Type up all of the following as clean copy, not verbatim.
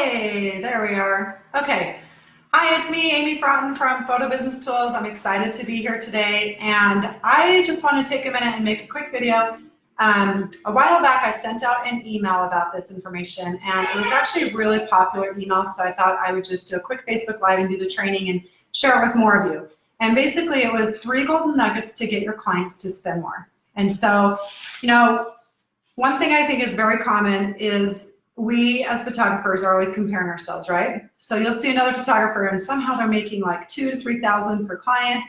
Hey, there we are. Okay. Hi, it's me, Amy Broughton from Photo Business Tools. I'm excited to be here today, and I just want to take a minute and make a quick video. A while back, I sent out an email about this information, and it was actually a really popular email, so I thought I would just do a quick Facebook Live and do the training and share it with more of you. And basically, it was 3 golden nuggets to get your clients to spend more. And so, one thing I think is very common is we as photographers are always comparing ourselves, right? So you'll see another photographer and somehow they're making like 2,000 to 3,000 per client,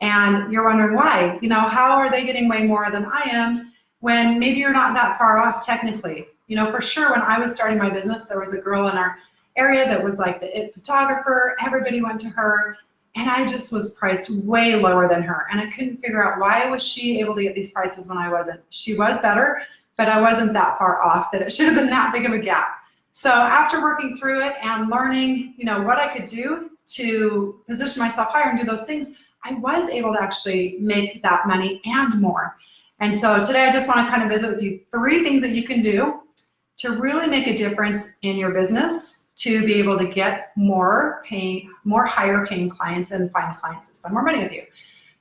and you're wondering why. How are they getting way more than I am when maybe you're not that far off technically? For sure, when I was starting my business, there was a girl in our area that was like the it photographer. Everybody went to her, and I just was priced way lower than her, and I couldn't figure out why was she able to get these prices when I wasn't. She was better, but I wasn't that far off that it should have been that big of a gap. So after working through it and learning, what I could do to position myself higher and do those things, I was able to actually make that money and more. And so today I just want to kind of visit with you 3 things that you can do to really make a difference in your business to be able to get more higher paying clients and find clients that spend more money with you.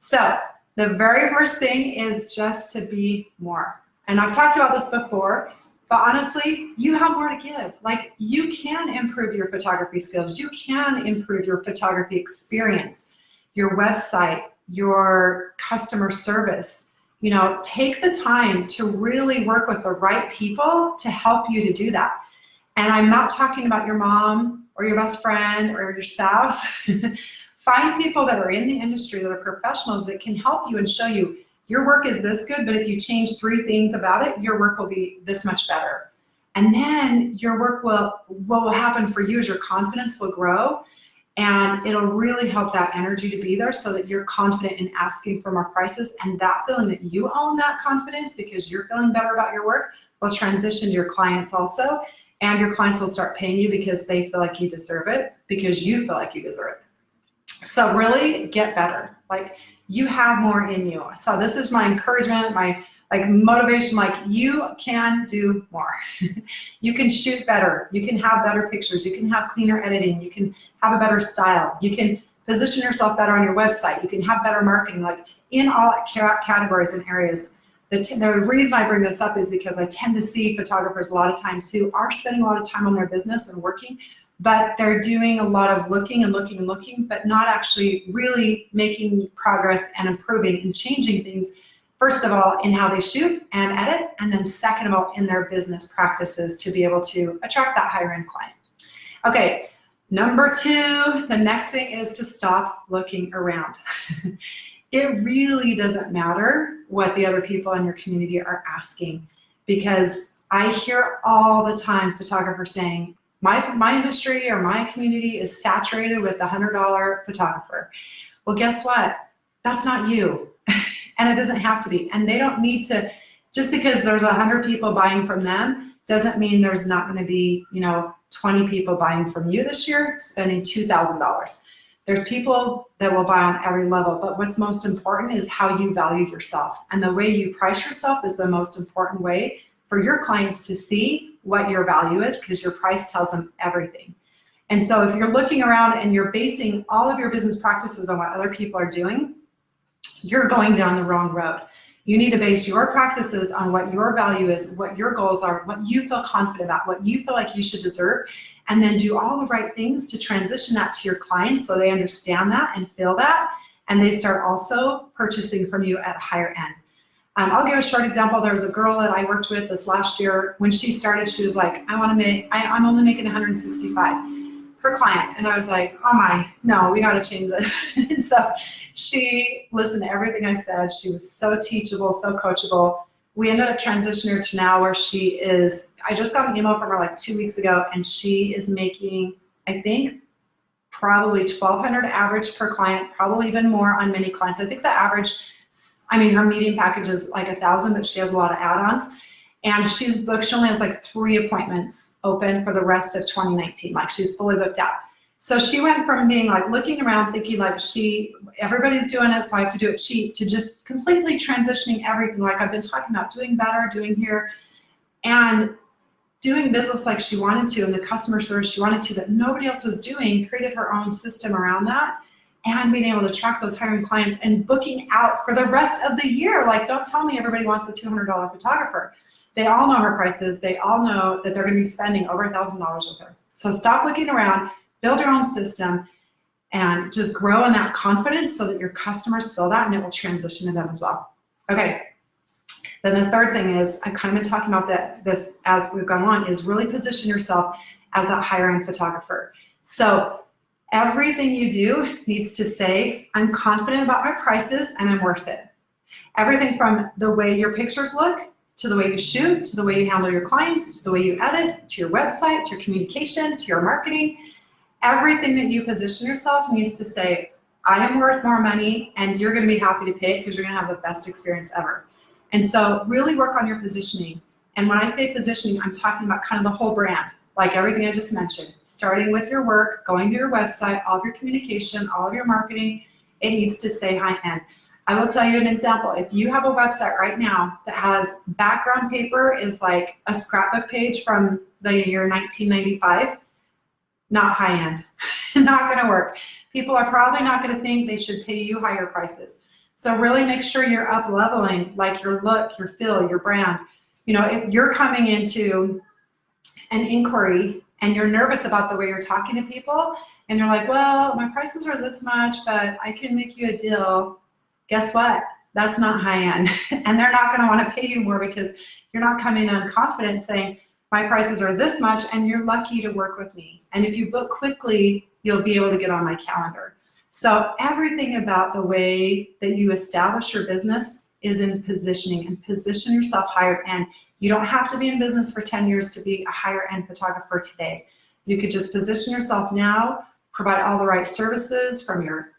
So the very first thing is just to be more. And I've talked about this before, but honestly, you have more to give. Like, you can improve your photography skills. You can improve your photography experience, your website, your customer service. Take the time to really work with the right people to help you to do that. And I'm not talking about your mom or your best friend or your spouse. Find people that are in the industry, that are professionals, that can help you and show you, your work is this good, but if you change 3 things about it, your work will be this much better. And then your work what will happen for you is your confidence will grow, and it'll really help that energy to be there so that you're confident in asking for more prices, and that feeling that you own that confidence because you're feeling better about your work will transition to your clients also, and your clients will start paying you because they feel like you deserve it, because you feel like you deserve it. So really get better. Like, you have more in you. So this is my encouragement, my motivation, you can do more. You can shoot better. You can have better pictures. You can have cleaner editing. You can have a better style. You can position yourself better on your website. You can have better marketing, in all categories and areas. The reason I bring this up is because I tend to see photographers a lot of times who are spending a lot of time on their business and working, but they're doing a lot of looking and looking and looking, but not actually really making progress and improving and changing things, first of all, in how they shoot and edit, and then second of all, in their business practices to be able to attract that higher end client. Okay, number 2, the next thing is to stop looking around. It really doesn't matter what the other people in your community are asking, because I hear all the time photographers saying, my industry or my community is saturated with the $100 photographer. Well, guess what? That's not you. And it doesn't have to be. And they don't need to, just because there's 100 people buying from them, doesn't mean there's not going to be, 20 people buying from you this year, spending $2,000. There's people that will buy on every level, but what's most important is how you value yourself. And the way you price yourself is the most important way for your clients to see what your value is, because your price tells them everything. And so if you're looking around and you're basing all of your business practices on what other people are doing, you're going down the wrong road. You need to base your practices on what your value is, what your goals are, what you feel confident about, what you feel like you should deserve, and then do all the right things to transition that to your clients so they understand that and feel that, and they start also purchasing from you at a higher end. I'll give a short example. There was a girl that I worked with this last year. When she started, she was like, I'm only making $165 per client. And I was like, oh my, no, we got to change this. And so she listened to everything I said. She was so teachable, so coachable. We ended up transitioning her to now where she is, I just got an email from her 2 weeks ago, and she is making, I think, probably $1,200 average per client, probably even more on many clients. I think the average, her median package is $1,000, but she has a lot of add-ons. And she's booked, she only has 3 appointments open for the rest of 2019. She's fully booked out. So she went from being looking around thinking everybody's doing it, so I have to do it cheap, to just completely transitioning everything I've been talking about, doing better, doing here. And doing business like she wanted to and the customer service she wanted to that nobody else was doing, created her own system around that, and being able to track those hiring clients and booking out for the rest of the year. Like, don't tell me everybody wants a $200 photographer. They all know her prices. They all know that they're going to be spending over $1,000 with her. So stop looking around, build your own system, and just grow in that confidence so that your customers feel that and it will transition to them as well. Okay. Then the third thing is, I've kind of been talking about this as we've gone on, is really position yourself as a higher-end photographer. So everything you do needs to say, I'm confident about my prices and I'm worth it. Everything from the way your pictures look, to the way you shoot, to the way you handle your clients, to the way you edit, to your website, to your communication, to your marketing. Everything that you position yourself needs to say, I am worth more money and you're going to be happy to pay it because you're going to have the best experience ever. And so really work on your positioning. And when I say positioning, I'm talking about kind of the whole brand, like everything I just mentioned, starting with your work, going to your website, all of your communication, all of your marketing, it needs to say high-end. I will tell you an example. If you have a website right now that has background paper is like a scrapbook page from the year 1995, not high-end, not gonna work. People are probably not gonna think they should pay you higher prices. So really make sure you're up leveling, like your look, your feel, your brand. You know, if you're coming into an inquiry and you're nervous about the way you're talking to people and you're like, well, my prices are this much, but I can make you a deal. Guess what? That's not high end. And they're not gonna wanna pay you more because you're not coming in confident saying, my prices are this much and you're lucky to work with me. And if you book quickly, you'll be able to get on my calendar. So everything about the way that you establish your business is in positioning, and position yourself higher end. You don't have to be in business for 10 years to be a higher end photographer today. You could just position yourself now, provide all the right services from your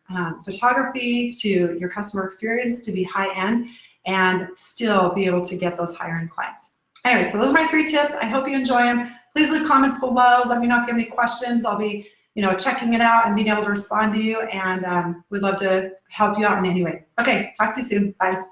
photography to your customer experience to be high end and still be able to get those higher end clients. Anyway, so those are my 3 tips. I hope you enjoy them. Please leave comments below. Let me know if you have any questions. I'll be checking it out and being able to respond to you, and we'd love to help you out in any way. Okay, talk to you soon. Bye.